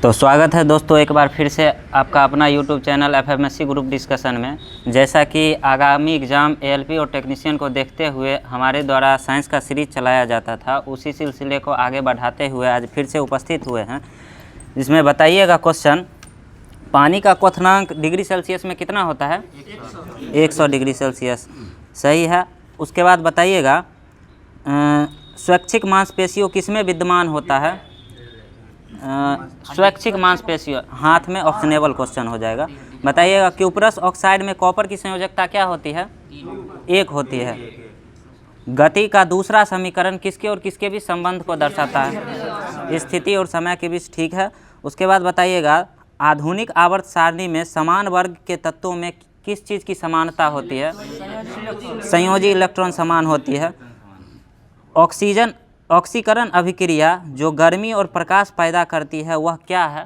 तो स्वागत है दोस्तों एक बार फिर से आपका अपना YouTube channel FMSC group discussion में। जैसा कि आगामी एग्ज़ाम ALP और टेक्नीशियन को देखते हुए हमारे द्वारा साइंस का सीरीज चलाया जाता था, उसी सिलसिले को आगे बढ़ाते हुए आज फिर से उपस्थित हुए हैं। जिसमें बताइएगा क्वेश्चन, पानी का क्वथनांक डिग्री सेल्सियस में कितना होता है? 100 डिग्री सेल्सियस। सही है। उसके बाद बताइएगा स्वैच्छिक मांसपेशियों किसमें विद्यमान होता है? स्वैच्छिक मांसपेशियों, हाथ में ऑप्शनेबल क्वेश्चन हो जाएगा। बताइएगा क्यूपरस ऑक्साइड में कॉपर की संयोजकता क्या होती है? 1 होती है। गति का दूसरा समीकरण किसके और किसके बीच संबंध को दर्शाता है? स्थिति और समय के बीच। ठीक है। उसके बाद बताइएगा आधुनिक आवर्त सारणी में समान वर्ग के तत्वों में किस चीज़ की समानता होती है? संयोजी इलेक्ट्रॉन समान होती है। ऑक्सीकरण अभिक्रिया जो गर्मी और प्रकाश पैदा करती है वह क्या है?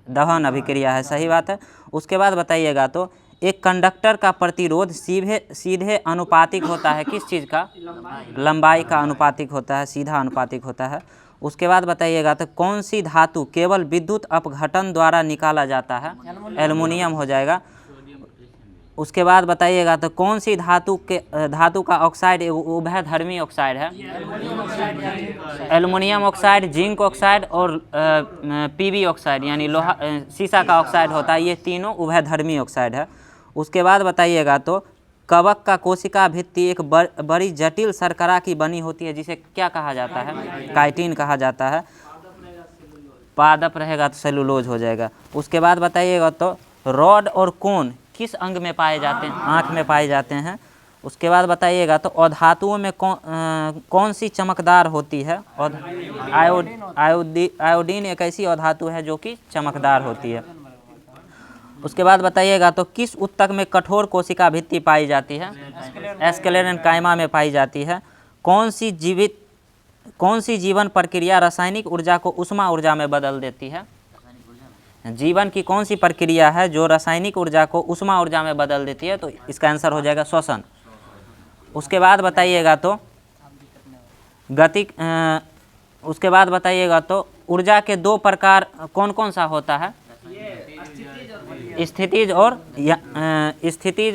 दहन अभिक्रिया है। सही बात है। उसके बाद बताइएगा तो एक कंडक्टर का प्रतिरोध सीधे अनुपातिक होता है किस चीज़ का? लंबाई का अनुपातिक होता है, सीधा अनुपातिक होता है। उसके बाद बताइएगा तो कौन सी धातु केवल विद्युत अपघटन द्वारा निकाला जाता है? एल्युमिनियम हो जाएगा। उसके बाद बताइएगा तो कौन सी धातु का ऑक्साइड उभयधर्मी ऑक्साइड है? एल्युमिनियम ऑक्साइड, जिंक ऑक्साइड और पीबी ऑक्साइड यानी लोहा सीसा का ऑक्साइड होता है। ये तीनों उभयधर्मी ऑक्साइड है। उसके बाद बताइएगा तो कवक का कोशिका भित्ति एक बड़ी जटिल शर्करा की बनी होती है जिसे क्या कहा जाता है? काइटिन कहा जाता है। पादप रहेगा तो सेलुलोज हो जाएगा। उसके बाद बताइएगा तो रॉड और कोन किस अंग में पाए जाते हैं? आँख में पाए जाते हैं। उसके बाद बताइएगा तो अधातुओं में कौन सी चमकदार होती है? आयोडीन एक ऐसी अधातु है जो कि चमकदार होती है। उसके बाद बताइएगा तो किस ऊतक में कठोर कोशिका भित्ति पाई जाती है? एस्केलेरेनकाइमा में पाई जाती है। कौन सी जीवन प्रक्रिया रासायनिक ऊर्जा को ऊष्मा ऊर्जा में बदल देती है? जीवन की कौन सी प्रक्रिया है जो रासायनिक ऊर्जा को ऊष्मा ऊर्जा में बदल देती है? तो इसका आंसर हो जाएगा श्वसन। उसके बाद बताइएगा तो उसके बाद बताइएगा तो ऊर्जा के 2 प्रकार कौन कौन सा होता है? स्थितिज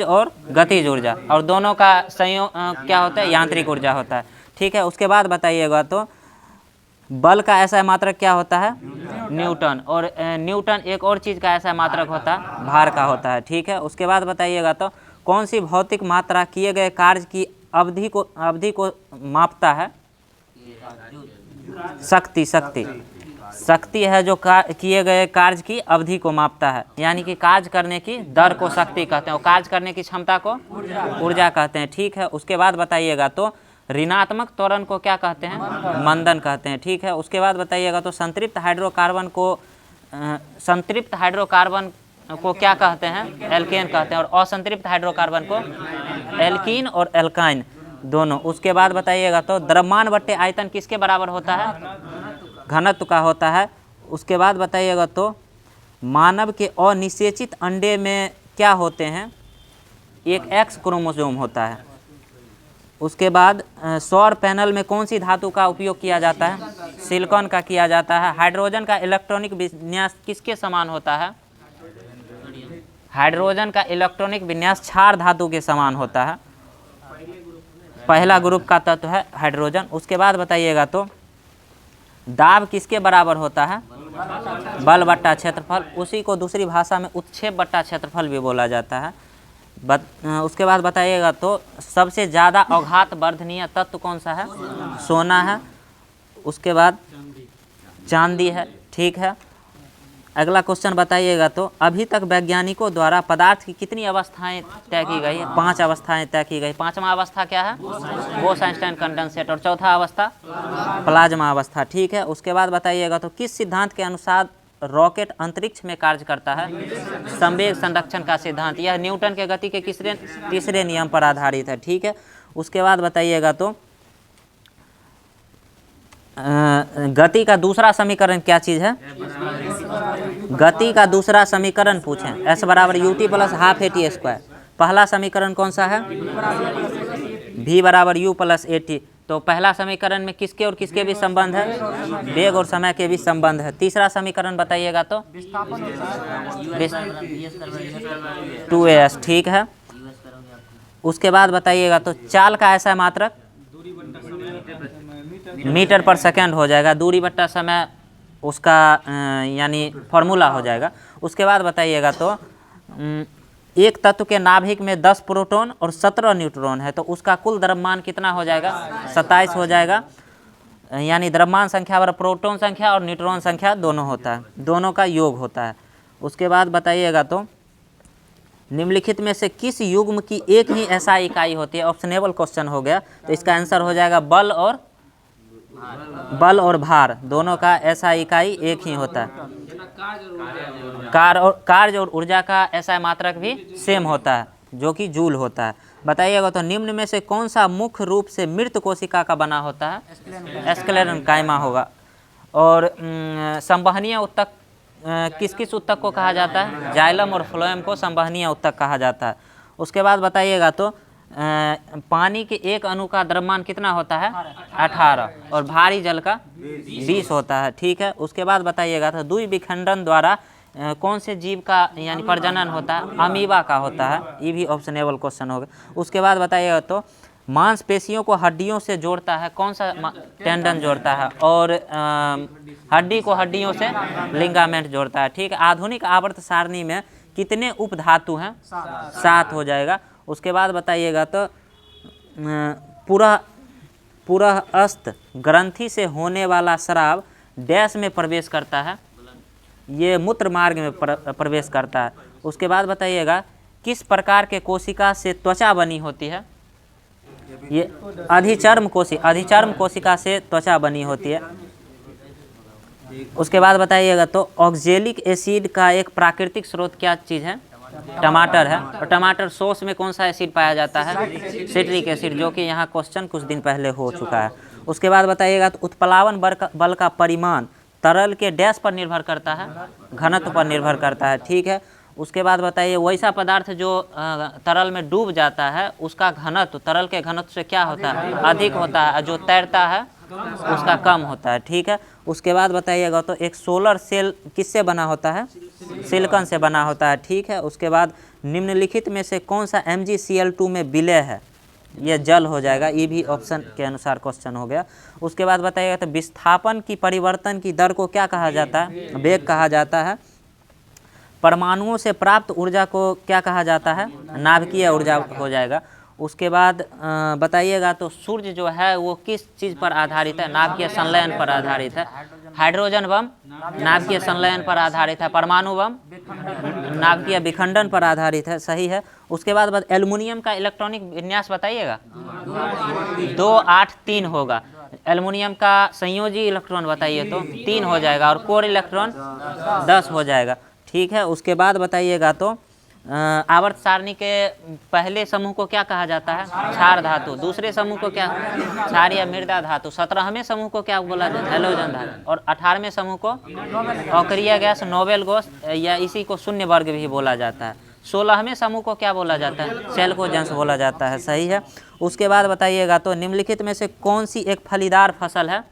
और गतिज ऊर्जा, और दोनों का संयोग क्या होता है? यांत्रिक ऊर्जा होता है। ठीक है। उसके बाद बताइएगा तो बल का ऐसा मात्रक क्या होता है? न्यूटन। और न्यूटन एक और चीज़ का ऐसा मात्रक होता है? भार का होता है। ठीक है। उसके बाद बताइएगा तो कौन सी भौतिक मात्रा किए गए कार्य की अवधि को मापता है? शक्ति है जो किए गए कार्य की अवधि को मापता है, यानी कि कार्य करने की दर को शक्ति कहते हैं और कार्य करने की क्षमता को ऊर्जा कहते हैं। ठीक है। उसके बाद बताइएगा तो ऋणात्मक त्वरण को क्या कहते हैं? मंदन कहते हैं। ठीक है। उसके बाद बताइएगा तो संतृप्त हाइड्रोकार्बन को क्या कहते हैं? एल्केन कहते हैं, और असंतृप्त हाइड्रोकार्बन को एल्कीन और एल्काइन दोनों। उसके बाद बताइएगा तो द्रव्यमान बट्टे आयतन किसके बराबर होता है? घनत्व का होता है। उसके बाद बताइएगा तो मानव के अनिषेचित अंडे में क्या होते हैं? एक X क्रोमोसोम होता है। उसके बाद सौर पैनल में कौन सी धातु का उपयोग किया जाता है? सिलिकॉन का किया जाता है। हाइड्रोजन का इलेक्ट्रॉनिक विन्यास किसके समान होता है? हाइड्रोजन का इलेक्ट्रॉनिक विन्यास क्षार धातु के समान होता है। पहला ग्रुप का तत्व है हाइड्रोजन। उसके बाद बताइएगा तो दाब किसके बराबर होता है? बल बट्टा क्षेत्रफल। उसी को दूसरी भाषा में उत्क्षेप बट्टा क्षेत्रफल भी बोला जाता है। उसके बाद बताइएगा तो सबसे ज़्यादा अघात वर्धनीय तत्व कौन सा है? सोना है। उसके बाद चांदी है। ठीक है। अगला क्वेश्चन बताइएगा तो अभी तक वैज्ञानिकों द्वारा पदार्थ की कितनी अवस्थाएं तय की गई है? 5 अवस्थाएं तय की गई। 5वां अवस्था क्या है? बोस-आइंस्टाइन कंडेंसेट। और चौथा अवस्था प्लाज्मा अवस्था। ठीक है। उसके बाद बताइएगा तो किस सिद्धांत के अनुसार रॉकेट अंतरिक्ष में कार्य करता है? संवेग संरक्षण का सिद्धांत। यह न्यूटन के गति के तीसरे नियम पर आधारित है। ठीक है। उसके बाद बताइएगा तो गति का दूसरा समीकरण क्या चीज़ है? गति का दूसरा समीकरण पूछें। S = ut + ½ at²। पहला समीकरण कौन सा है? V = u + at। तो पहला समीकरण में किसके और किसके भी संबंध है? वेग और समय के भी संबंध है। तीसरा समीकरण बताइएगा तो 2as, ठीक है। उसके बाद बताइएगा तो चाल का ऐसा मात्रक मीटर पर सेकंड हो जाएगा, दूरी बट्टा समय उसका यानी फॉर्मूला हो जाएगा। उसके बाद बताइएगा तो एक तत्व के नाभिक में 10 प्रोटॉन और 17 न्यूट्रॉन है, तो उसका कुल द्रव्यमान कितना हो जाएगा? 27 हो जाएगा। यानी द्रव्यमान संख्या बराबर प्रोटॉन संख्या और न्यूट्रॉन संख्या दोनों होता है, दोनों का योग होता है। उसके बाद बताइएगा तो निम्नलिखित में से किस युग्म की एक ही ऐसा इकाई होती है? ऑप्शनेबल क्वेश्चन हो गया, तो इसका आंसर हो जाएगा बल और भार, दोनों का ऐसा इकाई एक ही होता है। कार्य और ऊर्जा का ऐसा मात्रक भी सेम होता है, जो कि जूल होता है। बताइएगा तो निम्न में से कौन सा मुख्य रूप से मृत कोशिका का बना होता है? स्क्लेरेन्काइमा होगा। और संवहनीय उत्तक किस किस उत्तक को कहा जाता है? जाइलम और फ्लोएम को संवहनीय उत्तक कहा जाता है। उसके बाद बताइएगा तो पानी के एक अणु का द्रव्यमान कितना होता है? 18, और भारी जल का 20 होता है, ठीक है। उसके बाद बताइएगा तो द्विविखंडन द्वारा कौन से जीव का यानी प्रजनन होता है? अमीबा का होता है, ये भी ऑप्शनेबल क्वेश्चन होगा। उसके बाद बताइएगा तो मांसपेशियों को हड्डियों से जोड़ता है कौन सा? टेंडन जोड़ता है, और हड्डी को हड्डियों से लिगामेंट जोड़ता है, ठीक है। आधुनिक आवर्त सारणी में कितने उपधातु हैं? 7 हो जाएगा। उसके बाद बताइएगा तो पुरः अस्त ग्रंथि से होने वाला स्राव डैश में प्रवेश करता है? ये मूत्र मार्ग में प्रवेश करता है। उसके बाद बताइएगा किस प्रकार के कोशिका से त्वचा बनी होती है? ये अधिचर्म कोशिका से त्वचा बनी होती है। उसके बाद बताइएगा तो ऑक्जेलिक एसिड का एक प्राकृतिक स्रोत क्या चीज़ है? टमाटर है। और टमाटर सॉस में कौन सा एसिड पाया जाता है? सिट्रिक एसिड, जो कि यहाँ क्वेश्चन कुछ दिन पहले हो चुका है। उसके बाद बताइएगा तो उत्प्लावन बल का परिमाण तरल के डैश पर निर्भर करता है? घनत्व पर निर्भर करता है, ठीक है। उसके बाद बताइए वैसा पदार्थ जो तरल में डूब जाता है उसका घनत्व तरल के घनत्व से क्या होता है? अधिक होता है, जो तैरता है उसका कम होता है, ठीक है। उसके बाद बताइएगा तो एक सोलर सेल किससे बना होता है? सिलिकॉन से बना होता है, ठीक है। उसके बाद निम्नलिखित में से कौन सा MgCl2 में विलय है? ये जल हो जाएगा, ये भी ऑप्शन के अनुसार क्वेश्चन हो गया। उसके बाद बताइएगा तो विस्थापन की परिवर्तन की दर को क्या कहा जाता है? वेग कहा जाता है। परमाणुओं से प्राप्त ऊर्जा को क्या कहा जाता है? नाभिकीय ऊर्जा हो जाएगा। उसके बाद बताइएगा तो सूर्य जो है वो किस चीज़ पर आधारित है? नाभिकीय संलयन पर आधारित है। हाइड्रोजन बम नाभिकीय संलयन पर आधारित है। परमाणु बम नाभिकीय विखंडन पर आधारित है, सही है। उसके बाद एल्युमिनियम का इलेक्ट्रॉनिक विन्यास बताइएगा। 2 8 3 होगा। एल्युमिनियम का संयोजी इलेक्ट्रॉन बताइए तो 3 हो जाएगा, और कोर इलेक्ट्रॉन 10 हो जाएगा, ठीक है। उसके बाद बताइएगा तो आवर्त सारणी के पहले समूह को क्या कहा जाता है? क्षार धातु। दूसरे समूह को क्या? क्षार या मृदा धातु। 17वें समूह को क्या बोला जाता है? हैलोजन धातु। और 18वें समूह को अक्रिय गैस, नोबेल गैस, या इसी को शून्य वर्ग भी बोला जाता है। 16वें समूह को क्या बोला जाता है? सेल्कोजेंस बोला जाता है, सही है। उसके बाद बताइएगा तो निम्नलिखित में से कौन सी एक फलीदार फसल है?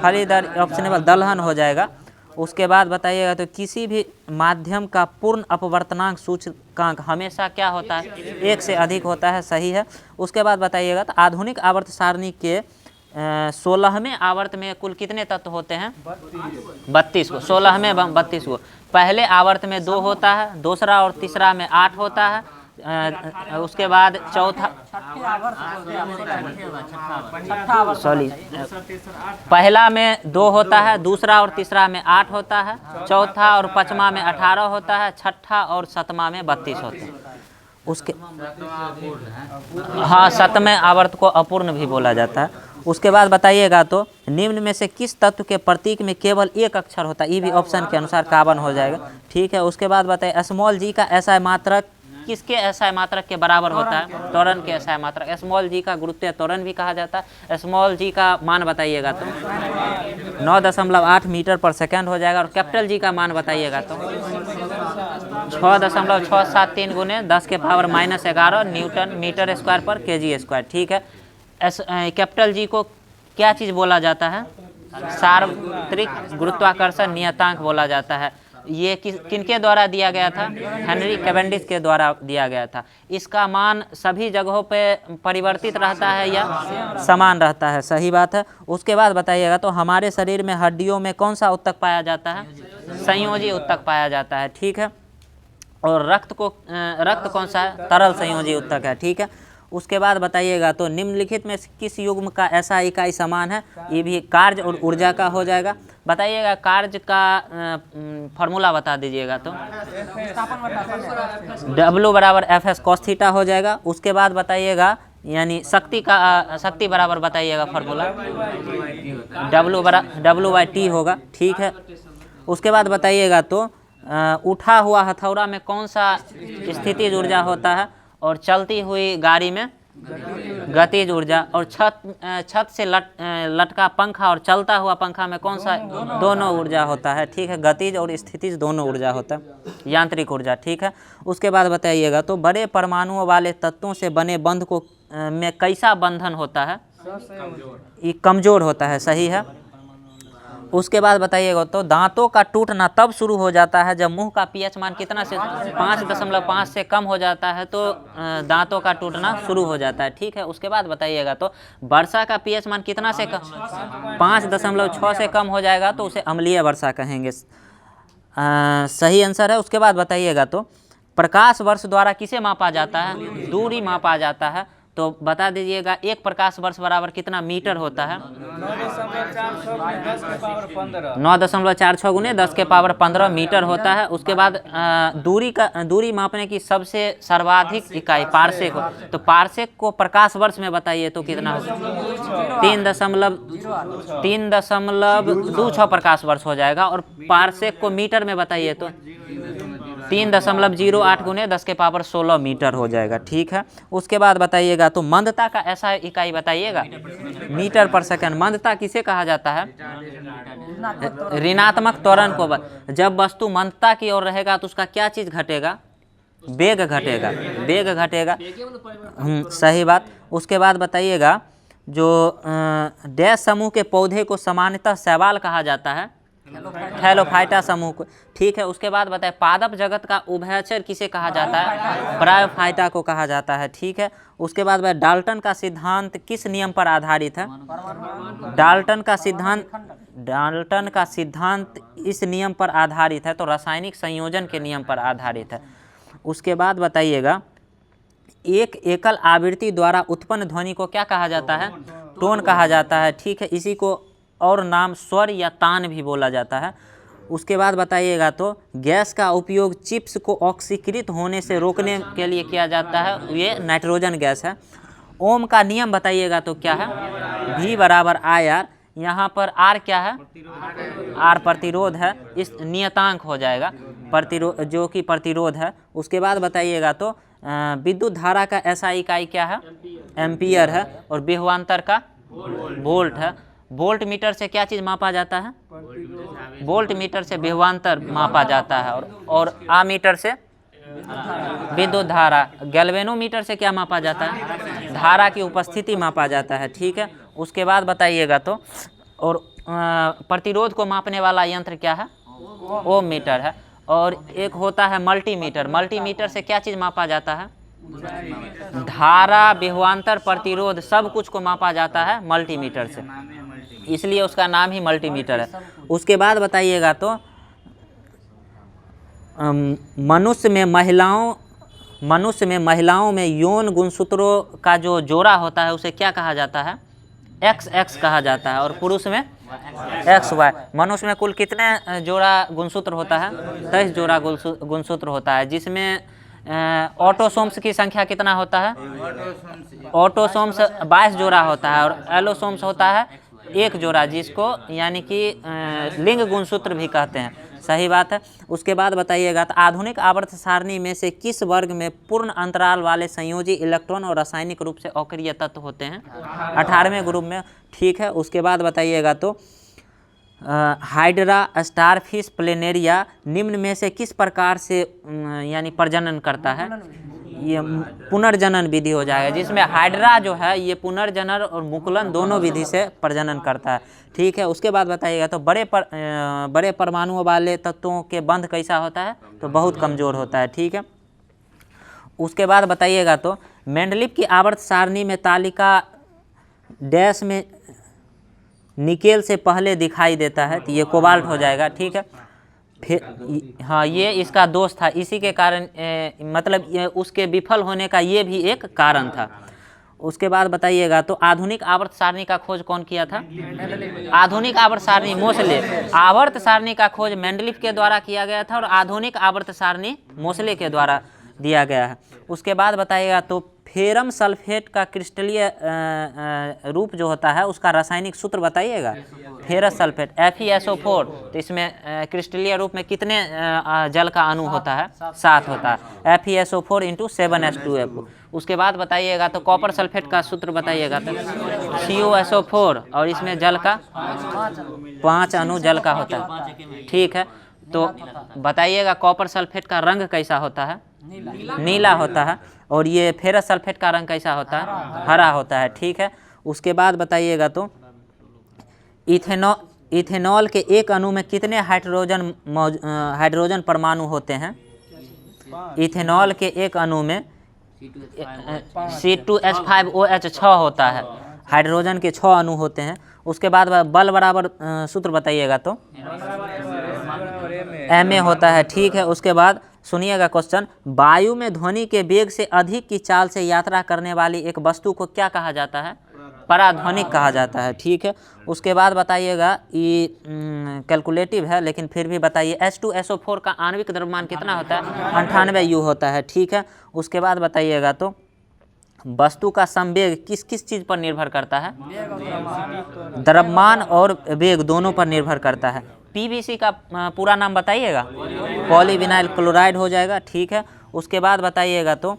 फलीदार ऑप्शनेबल दलहन हो जाएगा। उसके बाद बताइएगा तो किसी भी माध्यम का पूर्ण अपवर्तनांक सूचकांक हमेशा क्या होता है? 1 से अधिक होता है, सही है। उसके बाद बताइएगा तो आधुनिक आवर्त सारणी के 16वें आवर्त में कुल कितने तत्व होते हैं? 32 को। 16वें 32 को। पहले आवर्त में 2 होता है, दूसरा और तीसरा में 8 होता है। उसके बाद चौथा पहला में 2 होता है, दूसरा और तीसरा में 8 होता है, चौथा और पांचवा में 18 होता है, छठा और सतमा में 32 होता है। उसके हाँ, 7वें आवर्त को अपूर्ण भी बोला जाता है। उसके बाद बताइएगा तो निम्न में से किस तत्व के प्रतीक में केवल एक अक्षर होता है? ये भी ऑप्शन के अनुसार कार्बन हो जाएगा, ठीक है। उसके बाद बताइए स्मॉल जी का एसआई मात्रक किसके एसआई मात्रक के बराबर होता है? त्वरण के एसआई मात्रक। स्मॉल जी का गुरुत्वीय त्वरण भी कहा जाता है। स्मॉल जी का मान बताइएगा तो 9.8 मीटर पर सेकंड हो जाएगा। और कैपिटल जी का मान बताइएगा तो 6.673 × 10⁻⁻11 न्यूटन मीटर स्क्वायर पर kg स्क्वायर, ठीक है। कैपिटल जी को क्या चीज़ बोला जाता है? सार्वत्रिक गुरुत्वाकर्षण नियतांक बोला जाता है। ये किनके द्वारा दिया गया था? हेनरी कैवेंडिश के द्वारा दिया गया था। इसका मान सभी जगहों पे परिवर्तित रहता है या समान रहता है? सही बात है। उसके बाद बताइएगा तो हमारे शरीर में हड्डियों में कौन सा ऊतक पाया जाता है? संयोजी ऊतक पाया जाता है, ठीक है। और रक्त कौन सा है? तरल संयोजी ऊतक है, ठीक है। उसके बाद बताइएगा तो निम्नलिखित में किस युग्म का ऐसा इकाई समान है? ये भी कार्य और ऊर्जा का हो जाएगा। बताइएगा कार्य का फॉर्मूला बता दीजिएगा तो W बराबर FS cos थीटा हो जाएगा। उसके बाद बताइएगा यानी शक्ति बराबर बताइएगा फॉर्मूला W/T होगा, ठीक है। उसके बाद बताइएगा तो उठा हुआ हथौड़ा में कौन सा स्थितिज ऊर्जा होता है? और चलती हुई गाड़ी में गतिज ऊर्जा। और छत से लटका पंखा और चलता हुआ पंखा में कौन सा? दोनों ऊर्जा होता है, ठीक है। गतिज और स्थितिज दोनों ऊर्जा होता है, यांत्रिक ऊर्जा, ठीक है। उसके बाद बताइएगा तो बड़े परमाणुओं वाले तत्वों से बने बंध को में कैसा बंधन होता है? ये कमजोर होता है, सही है। उसके बाद बताइएगा तो दांतों का टूटना तब शुरू हो जाता है जब मुंह का पीएच मान कितना से 5.5 से कम हो जाता है तो दांतों का टूटना शुरू हो जाता है, ठीक है। उसके बाद बताइएगा तो वर्षा का पीएच मान कितना से कम? 5.6 से कम हो जाएगा तो उसे अम्लीय वर्षा कहेंगे। सही आंसर है। उसके बाद बताइएगा तो प्रकाश वर्ष द्वारा किसे मापा जाता है? दूरी मापा जाता है। तो बता दीजिएगा एक प्रकाश वर्ष बराबर कितना मीटर होता है? 9.46 गुने 10 के पावर 15 मीटर होता है। उसके बाद दूरी मापने की सबसे सर्वाधिक इकाई पारसेक हो, तो पारसेक को प्रकाश वर्ष में बताइए तो कितना होगा? 3.26 प्रकाश वर्ष हो जाएगा। और पारसेक को मीटर में बताइए तो 3.08 गुने 10 के पावर 16 मीटर हो जाएगा, ठीक है। उसके बाद बताइएगा तो मंदता का ऐसा इकाई बताइएगा? मीटर पर सेकंड। मंदता किसे कहा जाता है? ऋणात्मक त्वरण को। जब वस्तु मंदता की ओर रहेगा तो उसका क्या चीज घटेगा? वेग घटेगा, वेग घटेगा। सही बात। उसके बाद बताइएगा जो डैश समूह के पौधे को सामान्यतः शैवाल कहा जाता है? थैलोफाइटा समूह को, ठीक है। उसके बाद बताए पादप जगत का उभयचर किसे कहा जाता है? ब्रायोफाइटा को कहा जाता है, ठीक है। उसके बाद डाल्टन का सिद्धांत किस नियम पर आधारित है? डाल्टन का सिद्धांत इस नियम पर आधारित है तो रासायनिक संयोजन के नियम पर आधारित है। उसके बाद बताइएगा एक एकल आवृत्ति द्वारा उत्पन्न ध्वनि को क्या कहा जाता है? टोन कहा जाता है, ठीक है। इसी को और नाम स्वर या तान भी बोला जाता है। उसके बाद बताइएगा तो गैस का उपयोग चिप्स को ऑक्सीकृत होने से रोकने के लिए किया जाता है, ये नाइट्रोजन गैस है। ओम का नियम बताइएगा तो क्या है? V बराबर IR। यहाँ पर R क्या है? R प्रतिरोध है, इस नियतांक हो जाएगा प्रतिरोध, जो कि प्रतिरोध है। उसके बाद बताइएगा तो विद्युत धारा का ऐसा इकाई क्या है? एम्पियर है। और विभवांतर का वोल्ट है। वोल्ट मीटर से क्या चीज़ मापा जाता है? वोल्ट मीटर से विभवांतर मापा जाता है। और आमीटर से विद्युत धारा। गैल्वेनोमीटर से क्या मापा जाता है? धारा की उपस्थिति मापा जाता है, ठीक है। उसके बाद बताइएगा तो और प्रतिरोध को मापने वाला यंत्र क्या है? ओम मीटर है। और एक होता है मल्टीमीटर। मल्टीमीटर से क्या चीज़ मापा जाता है? धारा, विभवांतर, प्रतिरोध सब कुछ को मापा जाता है मल्टीमीटर से, इसलिए उसका नाम ही मल्टीमीटर है। उसके बाद बताइएगा तो मनुष्य में महिलाओं में यौन गुणसूत्रों का जो जोड़ा होता है उसे क्या कहा जाता है? XX कहा जाता है। और पुरुष में XY। मनुष्य में कुल कितने जोड़ा गुणसूत्र होता है? 23 जोड़ा गुणसूत्र होता है, जिसमें ऑटोसोम्स की संख्या कितना होता है? ऑटोसोम्स 22 जोड़ा होता है। और एलोसोम्स होता है 1 जोड़ा, जिसको यानी कि लिंग गुणसूत्र भी कहते हैं। सही बात है। उसके बाद बताइएगा तो आधुनिक आवर्त सारणी में से किस वर्ग में पूर्ण अंतराल वाले संयोजी इलेक्ट्रॉन और रासायनिक रूप से अक्रिय तत्व होते हैं? 18वें ग्रुप में, ठीक है। उसके बाद बताइएगा तो हाइड्रा, स्टारफिश, प्लेनेरिया निम्न में से किस प्रकार से यानी प्रजनन करता है? ये पुनर्जनन विधि हो जाएगा, जिसमें हाइड्रा जो है ये पुनर्जनन और मुकुलन दोनों विधि से प्रजनन करता है। ठीक है, उसके बाद बताइएगा तो बड़े परमाणुओं वाले तत्वों के बंध कैसा होता है, तो बहुत कमज़ोर होता है। ठीक है, उसके बाद बताइएगा तो मेंडलीव की आवर्त सारणी में तालिका डैश में निकेल से पहले दिखाई देता है, तो ये कोबाल्ट हो जाएगा। ठीक है, फिर हाँ ये इसका दोष था, इसी के कारण मतलब ये उसके विफल होने का ये भी एक कारण था। उसके बाद बताइएगा तो आधुनिक आवर्त सारणी का खोज कौन किया था? आधुनिक आवर्त सारणी मोसले। आवर्त सारणी का खोज मेंडलीव के द्वारा किया गया था और आधुनिक आवर्त सारणी मोसले के द्वारा दिया गया है। उसके बाद बताइएगा तो फेरम सल्फेट का क्रिस्टलीय रूप जो होता है उसका रासायनिक सूत्र बताइएगा। फेरस सल्फेट FeSO4, तो इसमें क्रिस्टलीय रूप में कितने जल का अणु होता है? 7 होता है, FeSO4 × 7H2F। उसके बाद बताइएगा तो कॉपर सल्फेट का सूत्र बताइएगा तो CuSO4, और इसमें जल का 5 अणु जल का होता है। ठीक है, तो बताइएगा कॉपर सल्फेट का रंग कैसा होता है? नीला होता है, और ये फेरस सल्फेट का रंग कैसा होता है? हरा होता है। ठीक है, उसके बाद बताइएगा तो इथेनॉल के एक अणु में कितने हाइड्रोजन परमाणु होते हैं? इथेनॉल के एक अणु में C2H5OH 6 होता है, हाइड्रोजन के 6 अणु होते हैं। उसके बाद बल बराबर सूत्र बताइएगा तो Ma होता है। ठीक है, उसके बाद सुनिएगा क्वेश्चन, वायु में ध्वनि के वेग से अधिक की चाल से यात्रा करने वाली एक वस्तु को क्या कहा जाता है? पराध्वनिक कहा जाता है। ठीक है, उसके बाद बताइएगा ये कैलकुलेटिव है लेकिन फिर भी बताइए H2SO4 का आणविक द्रव्यमान कितना होता है? 98 U होता है। ठीक है, उसके बाद बताइएगा तो वस्तु का संवेग किस किस चीज़ पर निर्भर करता है? द्रव्यमान और वेग दोनों पर निर्भर करता है। PVC का पूरा नाम बताइएगा। पॉलीविनाइल क्लोराइड हो जाएगा। ठीक है, उसके बाद बताइएगा तो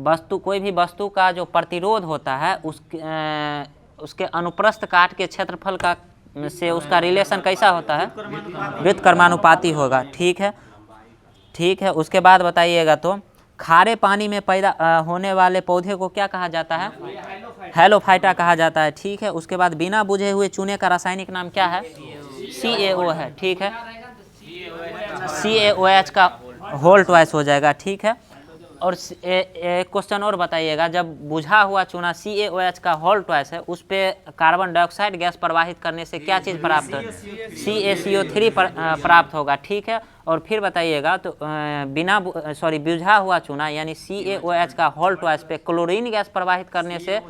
वस्तु, कोई भी वस्तु का जो प्रतिरोध होता है उसके अनुप्रस्थ काट के क्षेत्रफल का से उसका रिलेशन कैसा होता है? व्युत्क्रमानुपाती होगा। ठीक है, ठीक है, उसके बाद बताइएगा तो खारे पानी में पैदा होने वाले पौधे को क्या कहा जाता है? हैलोफाइटा कहा जाता है। ठीक है, उसके बाद बिना बुझे हुए चूने का रासायनिक नाम क्या है? CaO है। ठीक है, CaOH का होल ट्वाइस हो जाएगा। ठीक है, और एक क्वेश्चन और बताइएगा, जब बुझा हुआ चूना CaOH का होल ट्वाइस है उस पर कार्बन डाइऑक्साइड गैस प्रवाहित करने से क्या चीज़ प्राप्त हो? CaCO3 प्राप्त होगा। ठीक है, और फिर बताइएगा तो बुझा हुआ चूना यानी CaOH का होल ट्वाइस पे क्लोरीन गैस प्रवाहित करने से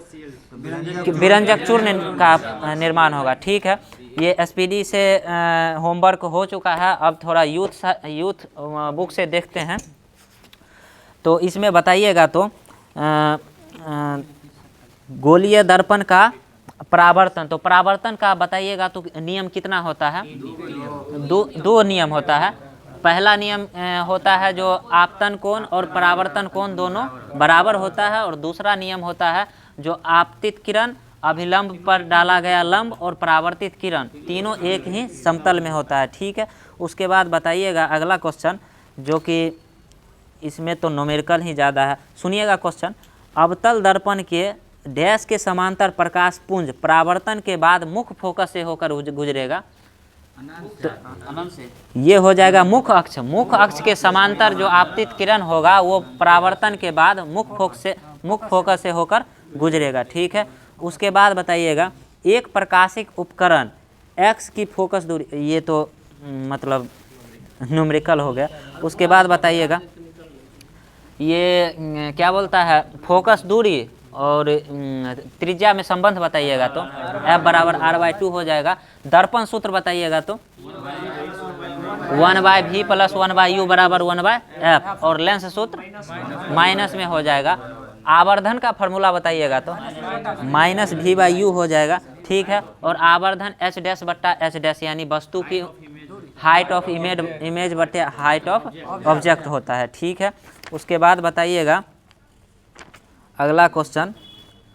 विरंजक चूर्ण का निर्माण होगा। ठीक है, ये SPD से होमवर्क हो चुका है, अब थोड़ा यूथ बुक से देखते हैं। तो इसमें बताइएगा तो गोलीय दर्पण का परावर्तन, तो परावर्तन का बताइएगा तो नियम कितना होता है? दो नियम होता है। पहला नियम होता है जो आपतन कोण और परावर्तन कोण दोनों बराबर होता है, और दूसरा नियम होता है जो आपतित किरण, अभिलंब पर डाला गया लंब और परावर्तित किरण तीनों एक ही समतल में होता है। ठीक है, उसके बाद बताइएगा अगला क्वेश्चन, जो कि इसमें तो न्यूमेरिकल ही ज़्यादा है। सुनिएगा क्वेश्चन, अवतल दर्पण के डैश के समांतर प्रकाश पुंज परावर्तन के बाद मुख्य फोकस से होकर गुजरेगा, तो ये हो जाएगा मुख्य अक्ष। मुख्य अक्ष के समांतर जो आपतित किरण होगा वो परावर्तन के बाद मुख्य फोकस से होकर गुजरेगा। ठीक है, उसके बाद बताइएगा एक प्रकाशिक उपकरण X की फोकस दूरी, ये तो मतलब न्यूमेरिकल हो गया। उसके बाद बताइएगा ये क्या बोलता है, फोकस दूरी और त्रिज्या में संबंध बताइएगा तो F बराबर R/2 हो जाएगा। दर्पण सूत्र बताइएगा तो 1/v + 1/u बराबर 1/f, और लेंस सूत्र माइनस में हो जाएगा। आवर्धन का फॉर्मूला बताइएगा तो -v/u हो जाएगा। ठीक है, और आवर्धन h' यानी वस्तु की हाइट ऑफ इमेज बटे हाइट ऑफ ऑब्जेक्ट होता है। ठीक है, उसके बाद बताइएगा अगला क्वेश्चन,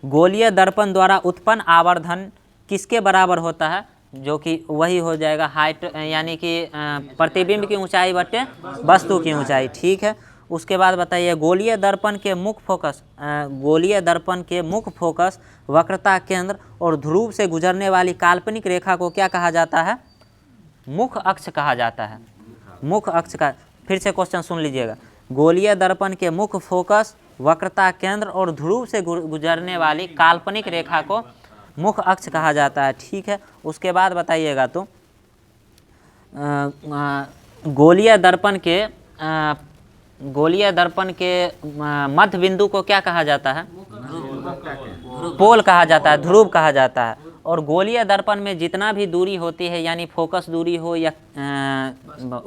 गोलीय दर्पण द्वारा उत्पन्न आवर्धन किसके बराबर होता है? जो कि वही हो जाएगा हाइट यानी कि प्रतिबिंब की ऊंचाई बटे वस्तु की ऊंचाई। ठीक है, उसके बाद बताइए गोलीय दर्पण के मुख्य फोकस, गोलीय दर्पण के मुख्य फोकस, वक्रता केंद्र और ध्रुव से गुजरने वाली काल्पनिक रेखा को क्या कहा जाता है? मुख्य अक्ष कहा जाता है। मुख्य अक्ष का फिर से क्वेश्चन सुन लीजिएगा। गोलीय दर्पण के मुख्य फोकस, वक्रता केंद्र और ध्रुव से गुजरने वाली काल्पनिक रेखा को मुख्य अक्ष कहा जाता है। ठीक है, उसके बाद बताइएगा तो गोलीय दर्पण के मध्य बिंदु को क्या कहा जाता है? पोल कहा जाता है, ध्रुव कहा जाता है। और गोलीय दर्पण में जितना भी दूरी होती है, यानी फोकस दूरी हो या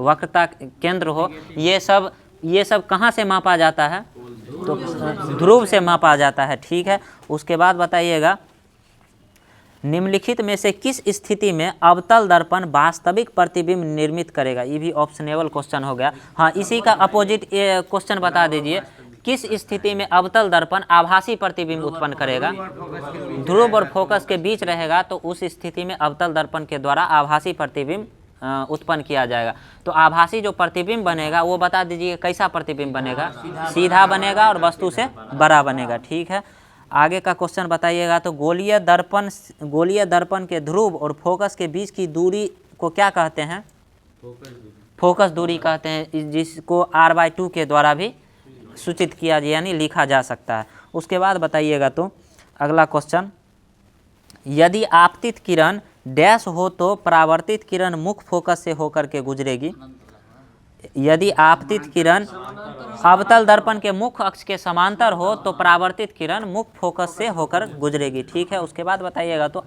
वक्रता केंद्र हो, ये सब कहाँ से मापा जाता है? तो ध्रुव से मापा जाता है। ठीक है, उसके बाद बताइएगा निम्नलिखित में से किस स्थिति में अवतल दर्पण वास्तविक प्रतिबिंब निर्मित करेगा? ये भी ऑप्शनेबल क्वेश्चन हो गया। हाँ, इसी का अपोजिट क्वेश्चन बता दीजिए, किस स्थिति में अवतल दर्पण आभासी प्रतिबिंब उत्पन्न करेगा? ध्रुव और फोकस के बीच रहेगा तो उस स्थिति में अवतल दर्पण के द्वारा आभासी प्रतिबिंब उत्पन्न किया जाएगा। तो आभासी जो प्रतिबिंब बनेगा वो बता दीजिए कैसा प्रतिबिंब बनेगा? सीधा बनेगा और वस्तु से बड़ा बनेगा। ठीक है, आगे का क्वेश्चन बताइएगा तो गोलीय दर्पण के ध्रुव और फोकस के बीच की दूरी को क्या कहते हैं? फोकस दूरी कहते हैं, जिसको r/2 के द्वारा भी सूचित किया यानी लिखा जा सकता है। उसके बाद बताइएगा तो अगला क्वेश्चन, यदि आपतित किरण डैश हो तो परावर्तित किरण मुख्य फोकस से होकर के गुजरेगी। यदि आपतित किरण अवतल दर्पण के मुख्य अक्ष के समांतर हो तो परावर्तित किरण मुख्य फोकस से होकर गुजरेगी। ठीक है, उसके बाद बताइएगा तो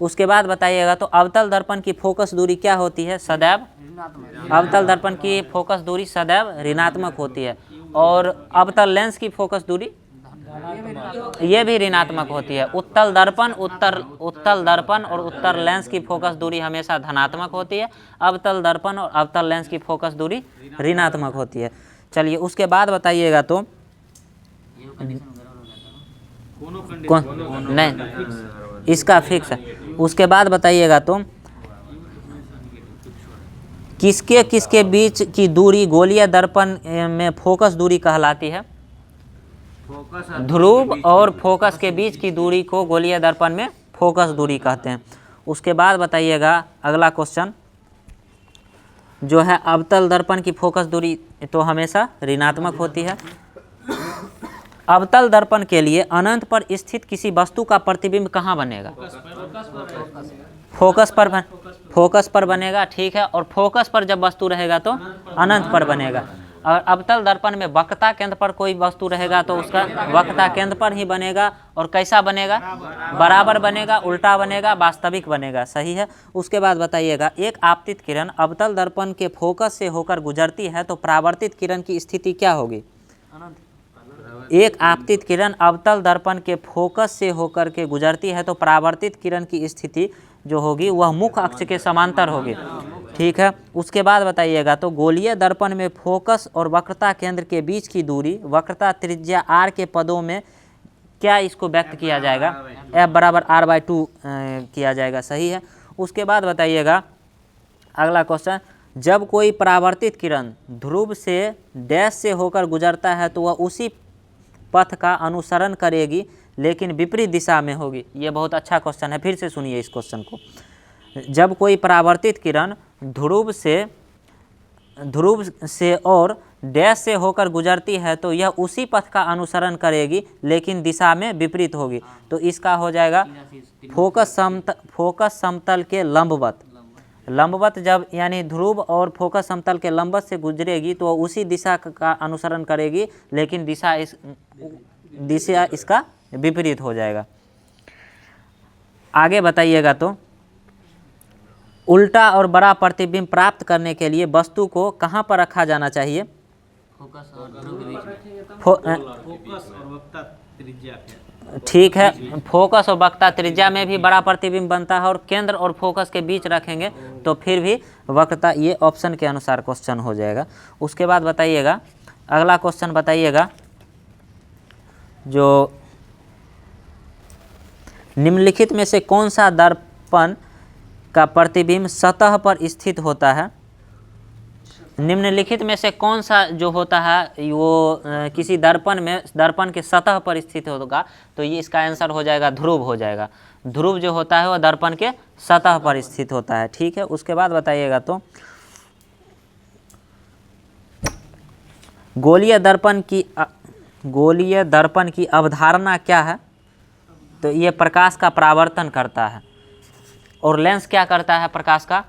उसके बाद बताइएगा तो अवतल दर्पण की फोकस दूरी क्या होती है? सदैव अवतल दर्पण की फोकस दूरी सदैव ऋणात्मक होती है। और अवतल लेंस की फोकस दूरी ये भी ऋणात्मक होती है। उत्तल दर्पण और उत्तल लेंस की फोकस दूरी हमेशा धनात्मक होती है। अवतल दर्पण और अवतल लेंस की फोकस दूरी ऋणात्मक होती है। चलिए, उसके बाद बताइएगा तो नहीं, इसका फिक्स है। उसके बाद बताइएगा तो किसके बीच की दूरी गोलीय दर्पण में फोकस दूरी कहलाती है? ध्रुव और फोकस के बीच की दूरी को गोलीय दर्पण में फोकस दूरी कहते हैं। उसके बाद बताइएगा अगला क्वेश्चन जो है, अवतल दर्पण की फोकस दूरी तो हमेशा ऋणात्मक होती है। अवतल दर्पण के लिए अनंत पर स्थित किसी वस्तु का प्रतिबिंब कहाँ बनेगा? फोकस पर बनेगा। ठीक है, और फोकस पर जब वस्तु रहेगा तो अनंत पर बनेगा। और अवतल दर्पण में वक्रता केंद्र पर कोई वस्तु रहेगा तो उसका वक्रता केंद्र पर ही बनेगा। और कैसा बनेगा? बराबर बनेगा, उल्टा बनेगा, वास्तविक बनेगा। सही है। उसके बाद बताइएगा, एक आपतित किरण अवतल दर्पण के फोकस से होकर गुजरती है तो परावर्तित किरण की स्थिति क्या होगी? एक आपतित किरण अवतल दर्पण के फोकस से होकर के गुजरती है तो परावर्तित किरण की स्थिति जो होगी वह मुख्य अक्ष के समांतर होगी। ठीक है, उसके बाद बताइएगा तो गोलीय दर्पण में फोकस और वक्रता केंद्र के बीच की दूरी वक्रता त्रिज्या r के पदों में क्या इसको व्यक्त किया जाएगा? F बराबर r/2 किया जाएगा। सही है। उसके बाद बताइएगा अगला क्वेश्चन, जब कोई परावर्तित किरण ध्रुव से डैश से होकर गुजरता है तो वह उसी पथ का अनुसरण करेगी लेकिन विपरीत दिशा में होगी। ये बहुत अच्छा क्वेश्चन है, फिर से सुनिए इस क्वेश्चन को। जब कोई परावर्तित किरण ध्रुव से और डैश से होकर गुजरती है तो यह उसी पथ का अनुसरण करेगी लेकिन दिशा में विपरीत होगी। तो इसका हो जाएगा फोकस समतल के लंबवत जब यानी ध्रुव और फोकस समतल के लंबवत से गुजरेगी तो उसी दिशा का अनुसरण करेगी लेकिन दिशा इसका विपरीत हो जाएगा। आगे बताइएगा तो उल्टा और बड़ा प्रतिबिंब प्राप्त करने के लिए वस्तु को कहाँ पर रखा जाना चाहिए? फोकस और ध्रुव के बीच। फोकस और वक्रता त्रिज्या। ठीक है, फोकस और वक्रता त्रिज्या में भी बड़ा प्रतिबिंब बनता है और केंद्र और फोकस के बीच रखेंगे तो फिर भी वक्रता, ये ऑप्शन के अनुसार क्वेश्चन हो जाएगा। उसके बाद बताइएगा अगला क्वेश्चन बताइएगा, जो निम्नलिखित में से कौन सा दर्पण का प्रतिबिंब सतह पर स्थित होता है? निम्नलिखित में से कौन सा जो होता है वो किसी दर्पण के सतह पर स्थित होगा, तो ये इसका आंसर हो जाएगा ध्रुव हो जाएगा। ध्रुव जो होता है वह दर्पण के सतह पर स्थित होता है। ठीक है, उसके बाद बताइएगा तो गोलीय दर्पण की अवधारणा क्या है, तो ये प्रकाश का परावर्तन करता है, और लेंस क्या करता है, प्रकाश का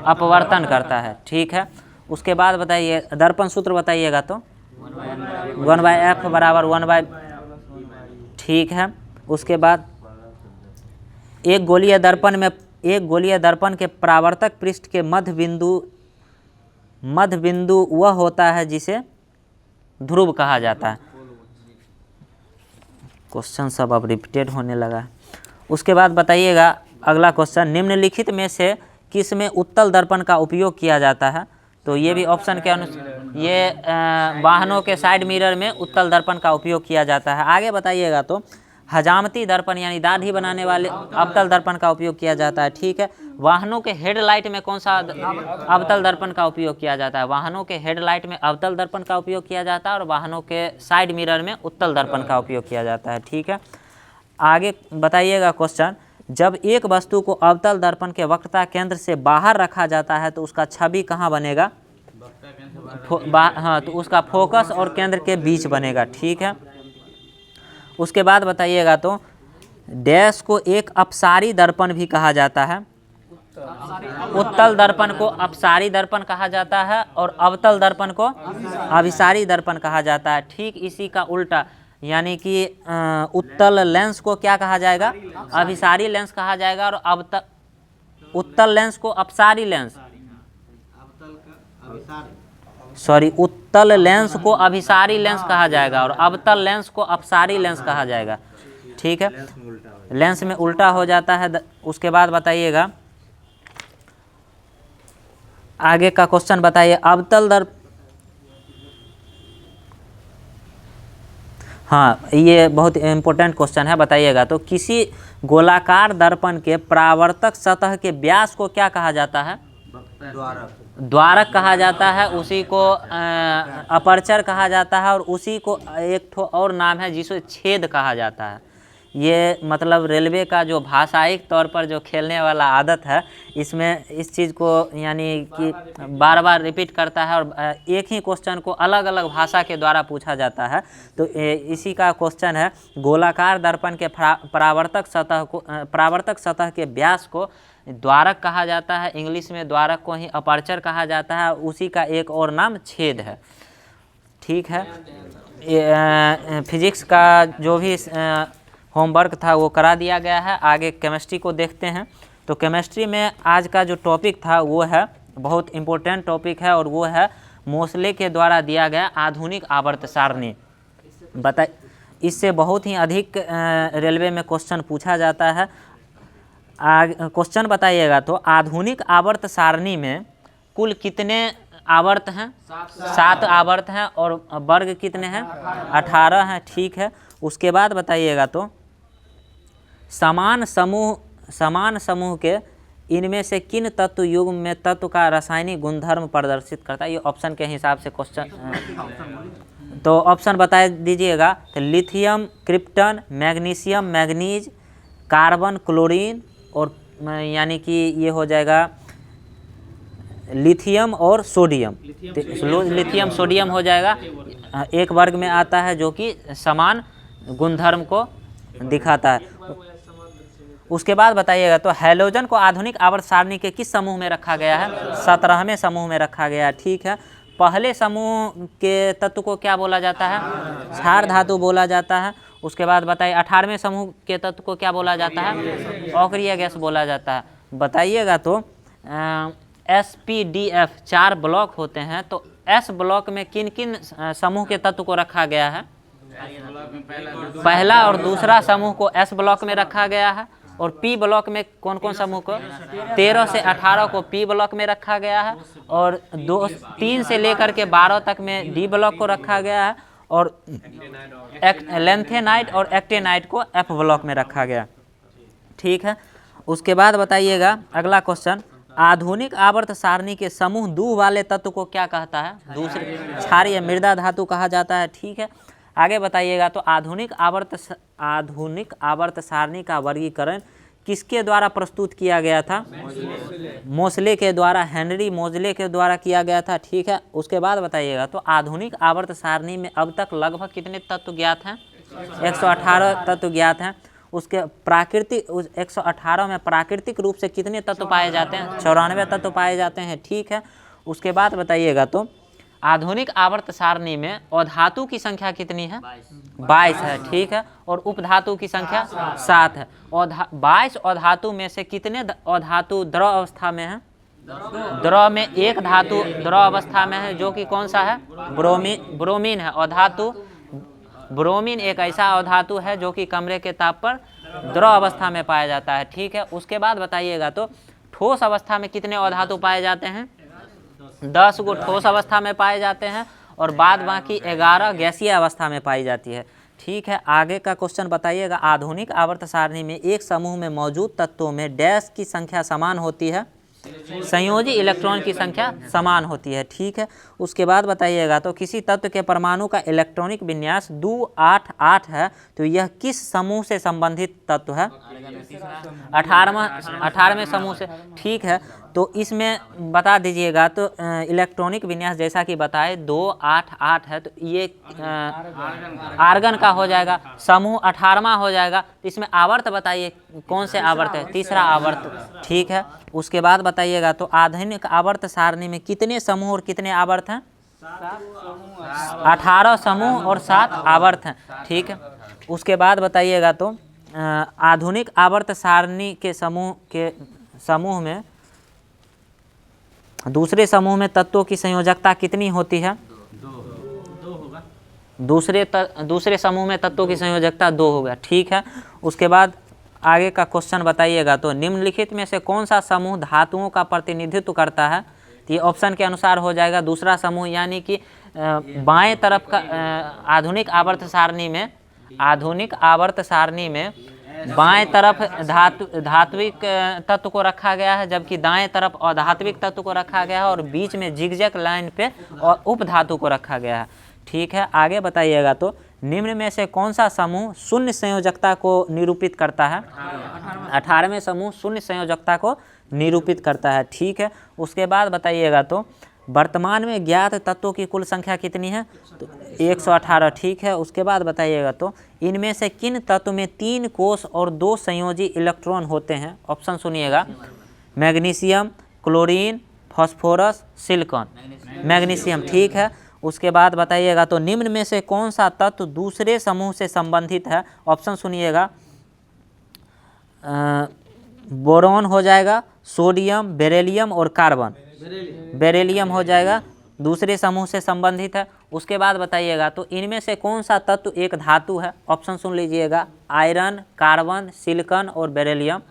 अपवर्तन करता है। ठीक है, उसके बाद बताइए दर्पण सूत्र बताइएगा तो 1/f बराबर 1/। ठीक है, उसके बाद एक गोलीय दर्पण के परावर्तक पृष्ठ के मध्य बिंदु वह होता है जिसे ध्रुव कहा जाता है। क्वेश्चन सब अब रिपीटेड होने लगा है। उसके बाद बताइएगा अगला क्वेश्चन, निम्नलिखित में से किस में उत्तल दर्पण का उपयोग किया जाता है, तो ये भी ऑप्शन के अनुसार ये वाहनों के साइड मिरर में उत्तल दर्पण का उपयोग किया जाता है। आगे बताइएगा तो हजामती दर्पण यानी दाढ़ी बनाने वाले अवतल दर्पण का उपयोग किया जाता है। ठीक है, वाहनों के हेडलाइट में कौन सा अवतल दर्पण का उपयोग किया जाता है, वाहनों के हेडलाइट में अवतल दर्पण का उपयोग किया जाता है, और वाहनों के साइड मिरर में उत्तल दर्पण का उपयोग किया जाता है। ठीक है, आगे बताइएगा क्वेश्चन, जब एक वस्तु को अवतल दर्पण के वक्रता केंद्र से बाहर रखा जाता है तो उसका छवि कहाँ बनेगा, हाँ, तो उसका फोकस और केंद्र के बीच बनेगा। ठीक है, उसके बाद बताइएगा तो डैश को एक अपसारी दर्पण भी कहा जाता है, उत्तल दर्पण को अपसारी दर्पण कहा जाता है और अवतल दर्पण को अभिसारी दर्पण कहा जाता है। ठीक इसी का उल्टा यानी कि उत्तल लेंस को क्या कहा जाएगा, अभिसारी लेंस कहा जाएगा, और उत्तल लेंस को अपसारी लेंस, उत्तल लेंस को अभिसारी लेंस कहा जाएगा और अवतल लेंस को अपसारी लेंस कहा जाएगा। ठीक है, लेंस में उल्टा हो जाता है। उसके बाद बताइएगा आगे का क्वेश्चन बताइए, हाँ ये बहुत इम्पोर्टेंट क्वेश्चन है, बताइएगा तो किसी गोलाकार दर्पण के परावर्तक सतह के व्यास को क्या कहा जाता है, द्वारक कहा जाता है, उसी को अपर्चर कहा जाता है, और उसी को एक ठो और नाम है जिसे छेद कहा जाता है। ये मतलब रेलवे का जो भाषायिक तौर पर जो खेलने वाला आदत है, इसमें इस चीज़ को यानी कि बार बार रिपीट करता है और एक ही क्वेश्चन को अलग अलग भाषा के द्वारा पूछा जाता है। तो इसी का क्वेश्चन है, गोलाकार दर्पण के परावर्तक सतह के व्यास को द्वारक कहा जाता है, इंग्लिश में द्वारक को ही अपर्चर कहा जाता है, उसी का एक और नाम छेद है। ठीक है, फिजिक्स का जो भी होमवर्क था वो करा दिया गया है। आगे केमिस्ट्री को देखते हैं। तो केमिस्ट्री में आज का जो टॉपिक था वो है बहुत इम्पोर्टेंट टॉपिक है, और वो है मोसले के द्वारा दिया गया आधुनिक आवर्त सारणी। इससे बहुत ही अधिक रेलवे में क्वेश्चन पूछा जाता है। क्वेश्चन बताइएगा तो आधुनिक आवर्त सारणी में कुल कितने आवर्त हैं, 7 आवर्त हैं, और वर्ग कितने हैं, 18 हैं। ठीक है, उसके बाद बताइएगा तो समान समूह के इनमें से किन तत्व युग्म में तत्व का रासायनिक गुणधर्म प्रदर्शित करता है, ये ऑप्शन के हिसाब से क्वेश्चन, तो ऑप्शन बता दीजिएगा। तो lithium krypton, magnesium manganese, carbon chlorine, और यानी कि ये हो जाएगा लिथियम और सोडियम। लिथियम सोडियम हो जाएगा, एक वर्ग में आता है जो कि समान गुणधर्म को दिखाता है। उसके बाद बताइएगा तो हैलोजन को आधुनिक आवर्त सारणी के किस समूह में रखा गया है, 17वें समूह में रखा गया है। ठीक है, पहले समूह के तत्व को क्या बोला जाता है, क्षार धातु बोला जाता है। उसके बाद बताइए 18वें समूह के तत्व को क्या बोला जाता है, अक्रिय गैस बोला जाता है। बताइएगा तो SPDF 4 ब्लॉक होते हैं, तो S ब्लॉक में किन किन समूह के तत्व को रखा गया है, पहला और दूसरा समूह को S ब्लॉक में रखा गया है, और P ब्लॉक में कौन कौन समूह को, 13 से 18 को P ब्लॉक में रखा गया है, और 3 से लेकर के 12 तक में D ब्लॉक को रखा गया है, और लेंथेनाइट और एक्टेनाइट को F ब्लॉक में रखा गया। ठीक है, उसके बाद बताइएगा अगला क्वेश्चन, आधुनिक आवर्त सारणी के समूह 2 वाले तत्व को क्या कहता है? दूसरे क्षारीय मृदा धातु कहा जाता है। ठीक है, आगे बताइएगा। तो आधुनिक आवर्त सारणी का वर्गीकरण किसके द्वारा प्रस्तुत किया गया था? मोसले के द्वारा, हेनरी मोसले के द्वारा किया गया था। ठीक है, उसके बाद बताइएगा। तो आधुनिक आवर्त सारणी में अब तक लगभग कितने तत्व ज्ञात हैं? 118 तत्व ज्ञात हैं। उसके प्राकृतिक 118 में प्राकृतिक रूप से कितने तत्व पाए जाते हैं? 94 तत्व पाए जाते हैं। ठीक है, उसके बाद बताइएगा। तो आधुनिक आवर्त सारणी में अधातु की संख्या कितनी है? 22 है। ठीक है, और उपधातु की संख्या 7 है। 22 अधातु में से कितने अधातु द्रव अवस्था में है? द्रव में एक धातु द्रव अवस्था में है, जो कि कौन सा है? ब्रोमीन है। अधातु ब्रोमीन एक ऐसा अधातु है जो कि कमरे के ताप पर द्रव अवस्था में पाया जाता है। ठीक है, उसके बाद बताइएगा। तो ठोस अवस्था में कितने अधातु पाए जाते हैं? 10 गो ठोस अवस्था में पाए जाते हैं, और बाद बाकी 11 गैसीय अवस्था में पाई जाती है। ठीक है, आगे का क्वेश्चन बताइएगा। आधुनिक आवर्त सारणी में एक समूह में मौजूद तत्वों में डैश की संख्या समान होती है? संयोजी इलेक्ट्रॉन की संख्या समान होती है। ठीक है, उसके बाद बताइएगा। तो किसी तत्व के परमाणु का इलेक्ट्रॉनिक विन्यास 2 8 8 है, तो यह किस समूह से संबंधित तत्व है? 18वें समूह से। ठीक है, तो इसमें बता दीजिएगा। तो इलेक्ट्रॉनिक विन्यास जैसा कि बताए 2 8 8 है, तो ये आर्गन का हो जाएगा, समूह 18वां हो जाएगा। तो इसमें आवर्त बताइए, कौन से आवर्त है? तीसरा आवर्त। ठीक है, उसके बाद बताइएगा। तो आधुनिक आवर्त सारणी में कितने समूह और कितने आवर्त हैं? 18 समूह और 7 आवर्त हैं। ठीक है, उसके बाद बताइएगा। तो आधुनिक आवर्त सारणी के समूह में दूसरे समूह में तत्वों की संयोजकता कितनी होती है? 2 होगा। दूसरे समूह में तत्वों की संयोजकता 2 होगा। ठीक है, उसके बाद आगे का क्वेश्चन बताइएगा। तो निम्नलिखित में से कौन सा समूह धातुओं का प्रतिनिधित्व करता है? तो ये ऑप्शन के अनुसार हो जाएगा दूसरा समूह, यानी कि बाएं तरफ का आधुनिक आवर्त सारणी में बाएं तरफ धात्विक तत्व को रखा गया है, जबकि दाएं तरफ अधात्विक तत्व को रखा गया है, और बीच में जिगजैग लाइन पे और उपधातु को रखा गया है। ठीक है, आगे बताइएगा। तो निम्न में से कौन सा समूह शून्य संयोजकता को निरूपित करता है? 18वें समूह शून्य संयोजकता को निरूपित करता है। ठीक है, उसके बाद बताइएगा। तो वर्तमान में ज्ञात तत्वों की कुल संख्या कितनी है? तो 118। ठीक है, उसके बाद बताइएगा। तो इनमें से किन तत्व में 3 कोष और 2 संयोजी इलेक्ट्रॉन होते हैं? ऑप्शन सुनिएगा। Magnesium, chlorine, phosphorus, silicon. Magnesium. ठीक है, उसके बाद बताइएगा। तो निम्न में से कौन सा तत्व दूसरे समूह से संबंधित है? ऑप्शन सुनिएगा। बोरॉन हो जाएगा, सोडियम, बेरिलियम और कार्बन। बेरिलियम हो जाएगा, दूसरे समूह से संबंधित है। उसके बाद बताइएगा। तो इनमें से कौन सा तत्व एक धातु है? ऑप्शन सुन लीजिएगा। आयरन, कार्बन, सिलिकॉन और बेरिलियम।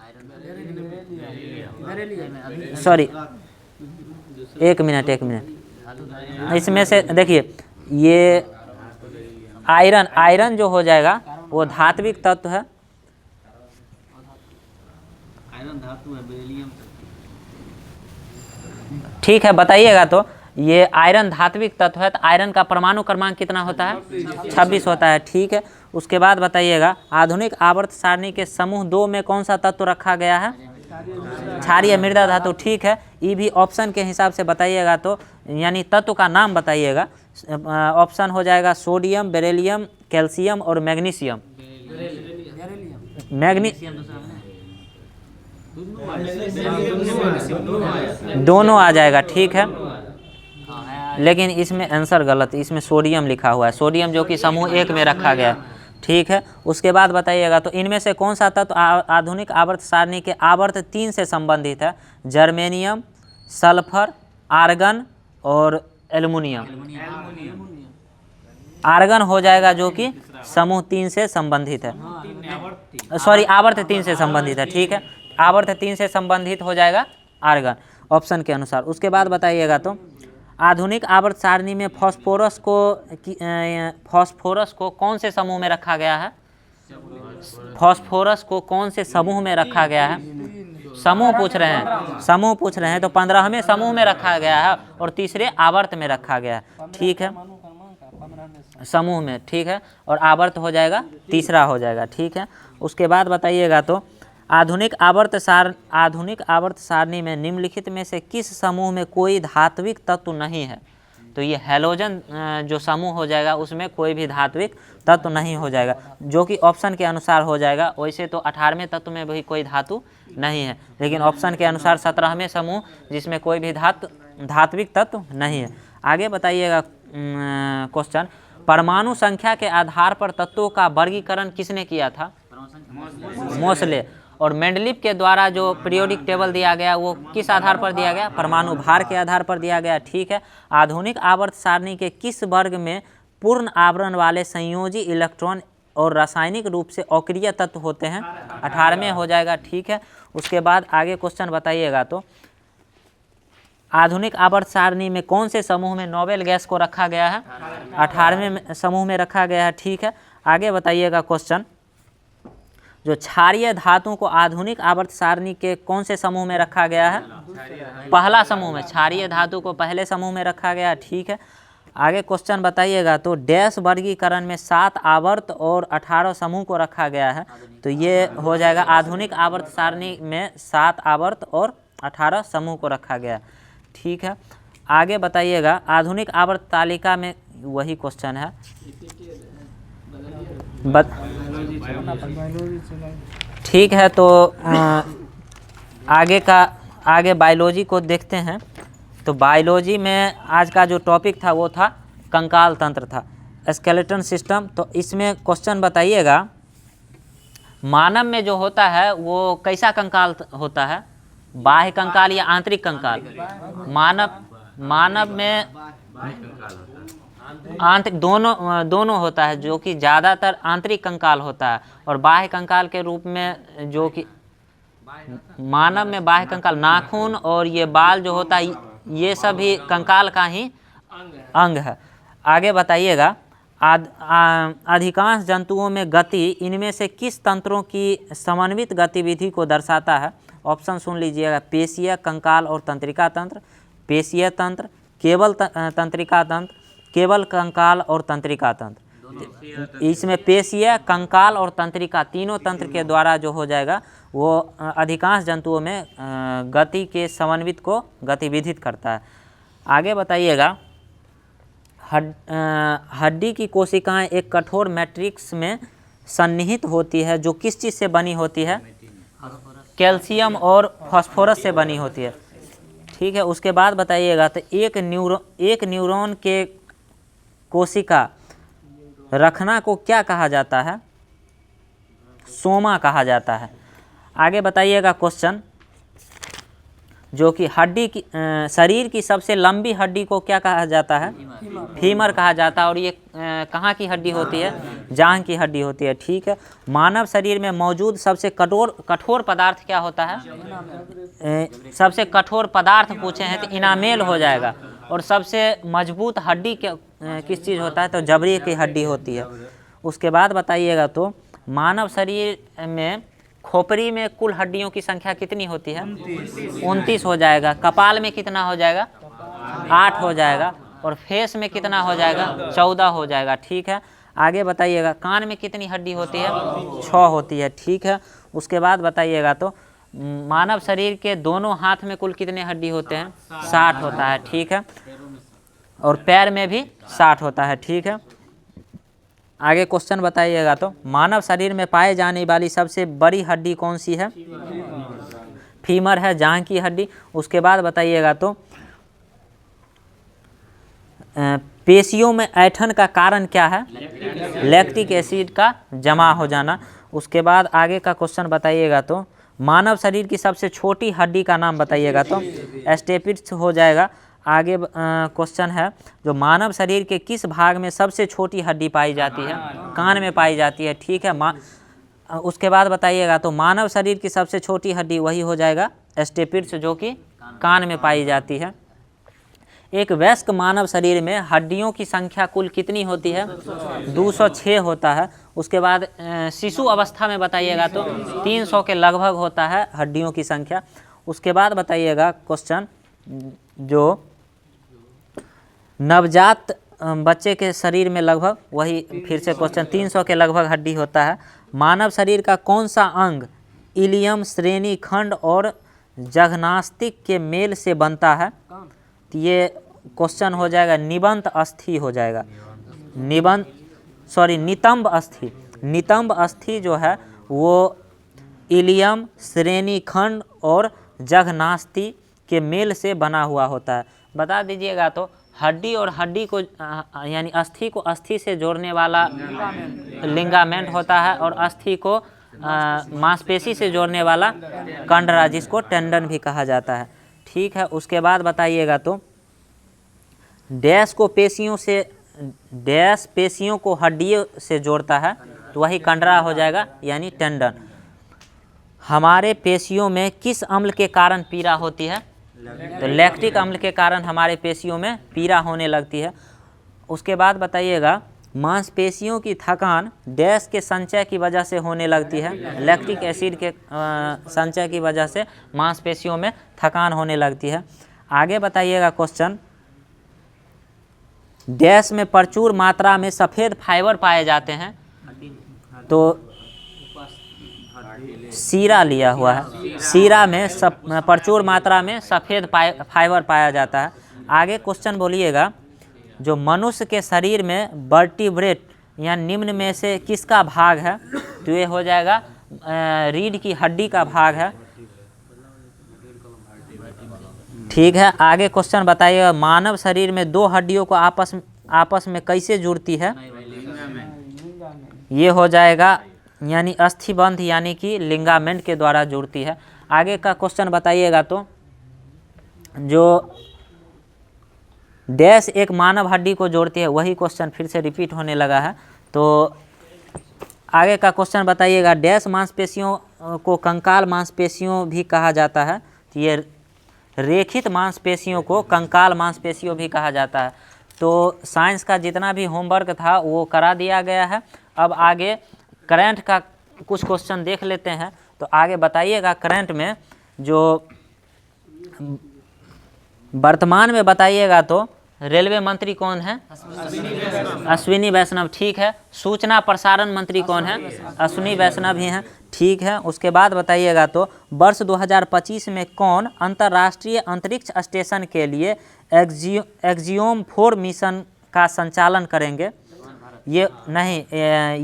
सॉरी, एक मिनट। इसमें से देखिए, ये आयरन जो हो जाएगा वो धात्विक तत्व है। आयरन धातु है, बेरिलियम। ठीक है, बताइएगा। तो ये आयरन धात्विक तत्व है, तो आयरन का परमाणु क्रमांक कितना होता है? 26 होता है। ठीक है, उसके बाद बताइएगा। आधुनिक आवर्त सारणी के समूह 2 में कौन सा तत्व रखा गया है? क्षारीय मृदा धातु। ठीक है, ये भी ऑप्शन के हिसाब से बताइएगा। तो यानी तत्व का नाम बताइएगा। ऑप्शन हो जाएगा सोडियम, बेरिलियम, कैल्शियम और मैग्नीशियम। दोनों आ जाएगा। ठीक है, लेकिन इसमें आंसर गलत, इसमें सोडियम लिखा हुआ है, सोडियम जो कि समूह 1 में रखा गया। ठीक है, उसके बाद बताइएगा। तो इनमें से कौन सा तत्व आधुनिक आवर्त सारणी के आवर्त 3 से संबंधित है? जर्मेनियम, सल्फर, आर्गन और एल्युमिनियम। आर्गन हो जाएगा, जो कि समूह 3 से संबंधित है। सॉरी, आवर्त 3 से संबंधित है। ठीक है, आवर्त 3 से संबंधित हो जाएगा आर्गन, ऑप्शन के अनुसार। उसके बाद बताइएगा। तो आधुनिक आवर्त सारणी में फास्फोरस को कौन से समूह में रखा गया है? फास्फोरस को कौन से समूह में रखा गया है? समूह पूछ रहे हैं, समूह पूछ रहे हैं, तो 15वें समूह में रखा गया है और तीसरे आवर्त में रखा गया है। ठीक है, समूह में, ठीक है, और आवर्त हो जाएगा तीसरा हो जाएगा। ठीक है, उसके बाद बताइएगा तो आधुनिक आवर्त सारणी में निम्नलिखित में से किस समूह में कोई धात्विक तत्व नहीं है? तो ये हैलोजन जो समूह हो जाएगा उसमें कोई भी धात्विक तत्व नहीं हो जाएगा, जो कि ऑप्शन के अनुसार हो जाएगा। वैसे तो 18वें तत्व में भी कोई धातु नहीं है, लेकिन ऑप्शन के अनुसार 17वें समूह जिसमें कोई भी धात्विक तत्व नहीं है। आगे बताइएगा क्वेश्चन, परमाणु संख्या के आधार पर तत्वों का वर्गीकरण किसने किया था? मोसले। और मेंडलीव के द्वारा जो पीरियोडिक टेबल दिया गया वो किस आधार पर दिया गया? परमाणु भार के आधार पर दिया गया। ठीक है, आधुनिक आवर्त सारणी के किस वर्ग में पूर्ण आवरण वाले संयोजी इलेक्ट्रॉन और रासायनिक रूप से अक्रिय तत्व होते हैं? 18वें हो जाएगा। ठीक है, उसके बाद आगे क्वेश्चन बताइएगा तो आधुनिक आवर्त सारणी में कौन से समूह में नोबेल गैस को रखा गया है? 18वें समूह में रखा गया है। ठीक है, आगे बताइएगा क्वेश्चन, जो क्षारीय धातुओं को आधुनिक आवर्त सारणी के कौन से समूह में रखा गया है? पहला समूह में, क्षारीय धातु को पहले समूह में रखा गया। ठीक है, आगे क्वेश्चन बताइएगा तो डैश वर्गीकरण में 7 आवर्त और 18 समूह को रखा गया है, तो ये हो जाएगा आधुनिक आवर्त सारणी में 7 आवर्त और 18 समूह को रखा गया। ठीक है, आगे बताइएगा आधुनिक आवर्त तालिका में, वही क्वेश्चन है, ठीक है, तो आगे बायोलॉजी को देखते हैं। तो बायोलॉजी में आज का जो टॉपिक था वो था कंकाल तंत्र था, स्केलेटन सिस्टम। तो इसमें क्वेश्चन बताइएगा, मानव में जो होता है वो कैसा कंकाल होता है? बाह्य कंकाल या आंतरिक कंकाल? मानव में आंतरिक दोनों होता है, जो कि ज़्यादातर आंतरिक कंकाल होता है। और बाह्य कंकाल के रूप में जो कि मानव में बाह्य कंकाल, नाखून और ये बाल जो होता है ये सभी कंकाल का ही अंग है। आगे बताइएगा, अधिकांश जंतुओं में गति इनमें से किस तंत्रों की समन्वित गतिविधि को दर्शाता है? ऑप्शन सुन लीजिएगा, पेशीय, कंकाल और तंत्रिका तंत्र, पेशीय तंत्र, केवल तंत्रिका तंत्र, केवल कंकाल और तंत्रिका तंत्र। इसमें पेशीय, कंकाल और तंत्रिका तीनों तंत्र के द्वारा जो हो जाएगा वो अधिकांश जंतुओं में गति के समन्वित को गतिविधित करता है। आगे बताइएगा, हड्डी की कोशिकाएं एक कठोर मैट्रिक्स में सन्निहित होती है जो किस चीज़ से बनी होती है? कैल्शियम और फास्फोरस से बनी होती है। ठीक है, उसके बाद बताइएगा तो एक न्यूरॉन के कोशिका रखना को क्या कहा जाता है? सोमा कहा जाता है। आगे बताइएगा क्वेश्चन, जो कि हड्डी की शरीर की सबसे लंबी हड्डी को क्या कहा जाता है? फीमर कहा जाता है। और ये कहाँ की हड्डी होती है? जांघ की हड्डी होती है। ठीक है, मानव शरीर में मौजूद सबसे कठोर पदार्थ क्या होता है? सबसे कठोर पदार्थ पूछे हैं तो इनामेल हो जाएगा। और सबसे मजबूत हड्डी किस चीज़ होता है? तो जबड़े की हड्डी होती है। उसके बाद बताइएगा तो मानव शरीर में खोपड़ी में कुल हड्डियों की संख्या कितनी होती है? 29 हो जाएगा। कपाल में कितना हो जाएगा? 8 हो जाएगा। और फेस में कितना हो जाएगा? 14 हो जाएगा। ठीक है, आगे बताइएगा, कान में कितनी हड्डी होती है? 6 होती है। ठीक है, उसके बाद बताइएगा तो मानव शरीर के दोनों हाथ में कुल कितने हड्डी होते हैं? 60 होता है। ठीक है, और पैर में भी 60 होता है। ठीक है, आगे क्वेश्चन बताइएगा तो मानव शरीर में पाए जाने वाली सबसे बड़ी हड्डी कौन सी है? फीमर है, जांघ की हड्डी। उसके बाद बताइएगा तो पेशियों में ऐंठन का कारण क्या है? लैक्टिक एसिड का जमा हो जाना। उसके बाद आगे का क्वेश्चन बताइएगा तो मानव शरीर की सबसे छोटी हड्डी का नाम बताइएगा तो स्टेपिस हो जाएगा। आगे क्वेश्चन है, जो मानव शरीर के किस भाग में सबसे छोटी हड्डी पाई जाती है? कान में पाई जाती है। ठीक है, उसके बाद बताइएगा तो मानव शरीर की सबसे छोटी हड्डी वही हो जाएगा स्टेपिस, जो कि कान में पाई जाती है। एक वयस्क मानव शरीर में हड्डियों की संख्या कुल कितनी होती है? 206 होता है। उसके बाद शिशु अवस्था में बताइएगा तो 300 के लगभग होता है हड्डियों की संख्या। उसके बाद बताइएगा क्वेश्चन, जो नवजात बच्चे के शरीर में लगभग, वही फिर से क्वेश्चन, 300 के लगभग हड्डी होता है। मानव शरीर का कौन सा अंग इलियम, श्रेणी खंड और जघनास्तिक के मेल से बनता है? तो ये क्वेश्चन हो जाएगा निबंध अस्थि हो जाएगा, नितंब अस्थि। नितंब अस्थि जो है वो इलियम, श्रेणी खंड और जघनास्ति के मेल से बना हुआ होता है। बता दीजिएगा तो हड्डी और हड्डी को यानी अस्थि को अस्थि से जोड़ने वाला लिगामेंट होता है, और अस्थि को मांसपेशी से जोड़ने वाला कंडरा, जिसको टेंडन भी कहा जाता है। ठीक है, उसके बाद बताइएगा तो डैश पेशियों को हड्डियों से जोड़ता है, तो वही कंडरा हो जाएगा यानी टेंडन। हमारे पेशियों में किस अम्ल के कारण पीड़ा होती है? तो लैक्टिक अम्ल के कारण हमारे पेशियों में पीड़ा होने लगती है। उसके बाद बताइएगा मांसपेशियों की थकान डैश के संचय की वजह से होने लगती है? लैक्टिक एसिड के संचय की वजह से मांसपेशियों में थकान होने लगती है। आगे बताइएगा क्वेश्चन, डैश में प्रचुर मात्रा में सफ़ेद फाइबर पाए जाते हैं? तो सीरा लिया हुआ है, सीरा में प्रचुर मात्रा में सफ़ेद फाइबर पाया जाता है। आगे क्वेश्चन बोलिएगा, जो मनुष्य के शरीर में वर्टिब्रेट या निम्न में से किसका भाग है? तो ये हो जाएगा रीढ़ की हड्डी का भाग है। ठीक है, आगे क्वेश्चन बताइएगा, मानव शरीर में दो हड्डियों को आपस में कैसे जुड़ती है? ये हो जाएगा यानी अस्थिबंध यानी कि लिगामेंट के द्वारा जुड़ती है। आगे का क्वेश्चन बताइएगा तो जो डैश एक मानव हड्डी को जोड़ती है, वही क्वेश्चन फिर से रिपीट होने लगा है। तो आगे का क्वेश्चन बताइएगा, डैश मांसपेशियों को कंकाल मांसपेशियों भी कहा जाता है? तो ये रेखित मांसपेशियों को कंकाल मांसपेशियों भी कहा जाता है। तो साइंस का जितना भी होमवर्क था वो करा दिया गया है। अब आगे करंट का कुछ क्वेश्चन देख लेते हैं। तो आगे बताइएगा करंट में जो वर्तमान में बताइएगा तो रेलवे मंत्री कौन है? अश्विनी वैष्णव। ठीक है, सूचना प्रसारण मंत्री कौन है? अश्विनी वैष्णव ही हैं। ठीक है, उसके बाद बताइएगा तो वर्ष 2025 में कौन अंतर्राष्ट्रीय अंतरिक्ष स्टेशन के लिए एक्जियोम 4 मिशन का संचालन करेंगे? ये नहीं,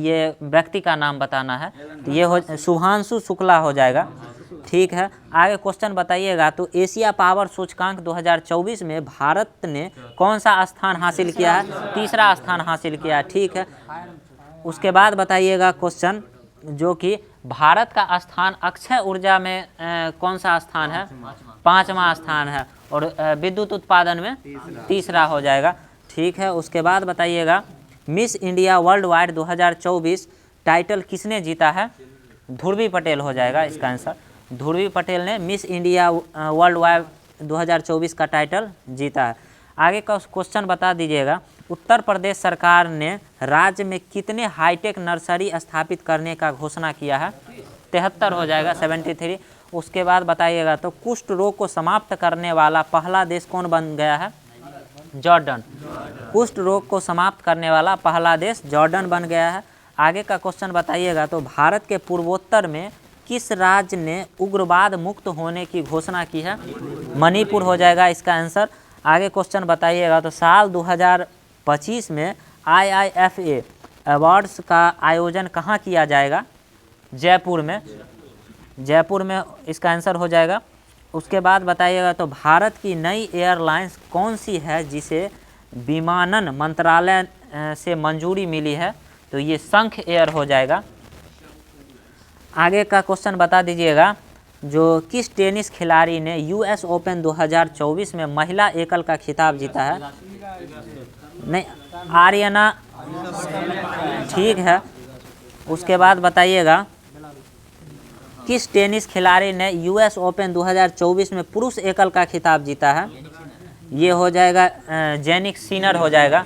ये व्यक्ति का नाम बताना है, तो ये हो शुभांशु शुक्ला हो जाएगा। ठीक है, आगे क्वेश्चन बताइएगा तो एशिया पावर सूचकांक 2024 में भारत ने कौन सा स्थान हासिल किया है? तीसरा स्थान हासिल किया है। ठीक है, उसके बाद बताइएगा क्वेश्चन, जो कि भारत का स्थान अक्षय ऊर्जा में कौन सा स्थान है? 5वां स्थान है, और विद्युत उत्पादन में तीसरा हो जाएगा। ठीक है, उसके बाद बताइएगा miss India world wide 2024 title किसने जीता है? ध्रुवी पटेल हो जाएगा इसका आंसर। ध्रुवी पटेल ने मिस इंडिया वर्ल्ड वाइड 2024 का टाइटल जीता है। आगे का क्वेश्चन बता दीजिएगा, उत्तर प्रदेश सरकार ने राज्य में कितने हाईटेक नर्सरी स्थापित करने का घोषणा किया है? 73 हो जाएगा, 73। उसके बाद बताइएगा तो कुष्ठ रोग को समाप्त करने वाला पहला देश कौन बन गया है? जॉर्डन। कुष्ठ रोग को समाप्त करने वाला पहला देश जॉर्डन बन गया है। आगे का क्वेश्चन बताइएगा तो भारत के पूर्वोत्तर में किस राज्य ने उग्रवाद मुक्त होने की घोषणा की है? मणिपुर हो जाएगा इसका आंसर। आगे क्वेश्चन बताइएगा तो साल 2025 में IIFA अवार्ड्स का आयोजन कहाँ किया जाएगा? जयपुर में। जयपुर में इसका आंसर हो जाएगा। उसके बाद बताइएगा तो भारत की नई एयरलाइंस कौन सी है जिसे विमानन मंत्रालय से मंजूरी मिली है? तो ये शंख एयर हो जाएगा। आगे का क्वेश्चन बता दीजिएगा, जो किस टेनिस खिलाड़ी ने US ओपन 2024 में महिला एकल का खिताब जीता है? नहीं, आर्यना। ठीक है, उसके बाद बताइएगा किस टेनिस खिलाड़ी ने US ओपन 2024 में पुरुष एकल का खिताब जीता है? ये हो जाएगा जेनिक सिनर हो जाएगा।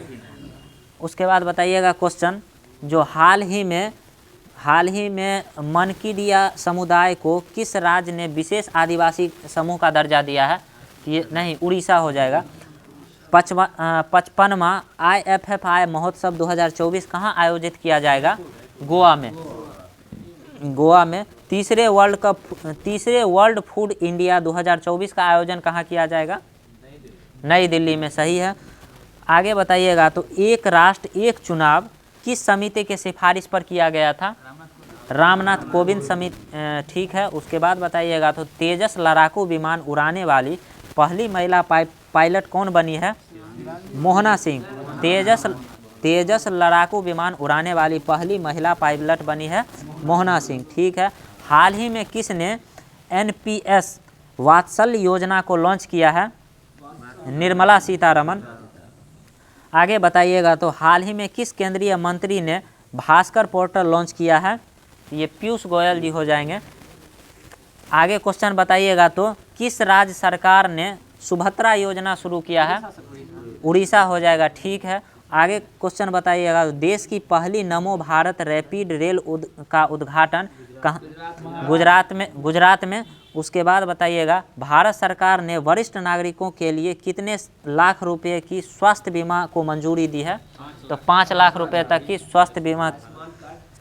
उसके बाद बताइएगा क्वेश्चन, जो हाल ही में मनकीडिया समुदाय को किस राज्य ने विशेष आदिवासी समूह का दर्जा दिया है? ये नहीं, उड़ीसा हो जाएगा। 55वां IFFI महोत्सव 2024 कहाँ आयोजित किया जाएगा? गोवा में। गोवा में। तीसरे वर्ल्ड फूड इंडिया 2024 का आयोजन कहाँ किया जाएगा? नई दिल्ली में, सही है। आगे बताइएगा, तो एक राष्ट्र एक चुनाव किस समिति के सिफारिश पर किया गया था? रामनाथ कोविंद समिति, ठीक है। उसके बाद बताइएगा, तो तेजस लड़ाकू विमान उड़ाने वाली पहली महिला पायलट कौन बनी है? मोहना सिंह। तेजस लड़ाकू विमान उड़ाने वाली पहली महिला पायलट बनी है मोहना सिंह, ठीक है। हाल ही में किसने NPS वात्सल्य योजना को लॉन्च किया है? निर्मला सीतारमण। आगे बताइएगा, तो हाल ही में किस केंद्रीय मंत्री ने भास्कर पोर्टल लॉन्च किया है? ये पीयूष गोयल जी हो जाएंगे। आगे क्वेश्चन बताइएगा, तो किस राज्य सरकार ने सुभद्रा योजना शुरू किया है? उड़ीसा हो जाएगा, ठीक है। आगे क्वेश्चन बताइएगा, देश की पहली नमो भारत रैपिड रेल का उद्घाटन कहाँ? गुजरात में। उसके बाद बताइएगा, भारत सरकार ने वरिष्ठ नागरिकों के लिए कितने लाख रुपए की स्वास्थ्य बीमा को मंजूरी दी है? तो 5 लाख रुपए तक की स्वास्थ्य बीमा,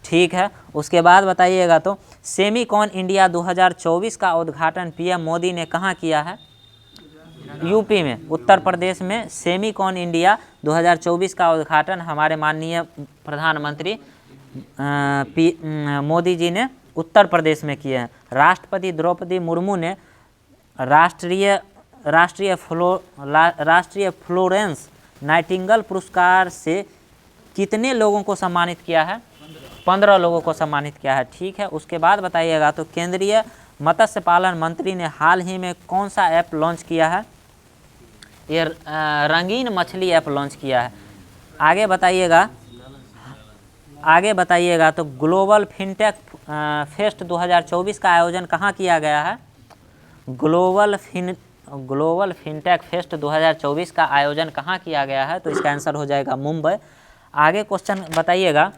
ठीक है। उसके बाद बताइएगा, तो सेमीकॉन इंडिया 2024 का उद्घाटन PM मोदी ने कहाँ किया है? यूपी में, उत्तर प्रदेश में। सेमीकॉन इंडिया 2024 का उद्घाटन हमारे माननीय प्रधानमंत्री मोदी जी ने उत्तर प्रदेश में किए हैं। राष्ट्रपति द्रौपदी मुर्मू ने राष्ट्रीय फ्लोरेंस नाइटिंगेल पुरस्कार से कितने लोगों को सम्मानित किया है? 15 लोगों को सम्मानित किया है, ठीक है। उसके बाद बताइएगा, तो केंद्रीय मत्स्य पालन मंत्री ने हाल ही में कौन सा ऐप लॉन्च किया है? ये रंगीन मछली ऐप लॉन्च किया है। आगे बताइएगा, तो ग्लोबल फिनटेक फेस्ट 2024 का आयोजन कहाँ किया गया है? ग्लोबल फिनटेक फेस्ट 2024 का आयोजन कहाँ किया गया है? तो इसका आंसर हो जाएगा मुंबई। आगे क्वेश्चन बताइएगा,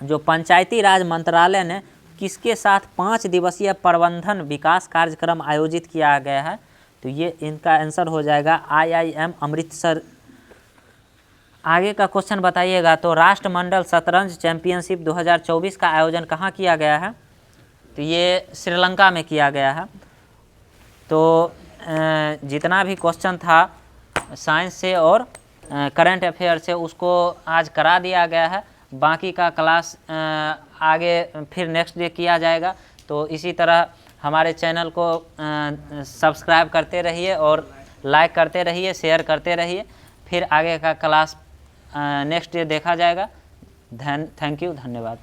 जो पंचायती राज मंत्रालय ने किसके साथ 5 दिवसीय प्रबंधन विकास कार्यक्रम आयोजित किया गया है? तो ये इनका आंसर हो जाएगा IIM अमृतसर। आगे का क्वेश्चन बताइएगा, तो राष्ट्रमंडल शतरंज चैंपियनशिप 2024 का आयोजन कहाँ किया गया है? तो ये श्रीलंका में किया गया है। तो जितना भी क्वेश्चन था साइंस से और करंट अफेयर से उसको आज करा दिया गया है। बाकी का क्लास आगे फिर नेक्स्ट डे किया जाएगा। तो इसी तरह हमारे चैनल को सब्सक्राइब करते रहिए और लाइक करते रहिए, शेयर करते रहिए। फिर आगे का क्लास नेक्स्ट डे देखा जाएगा। थैंक यू, धन्यवाद।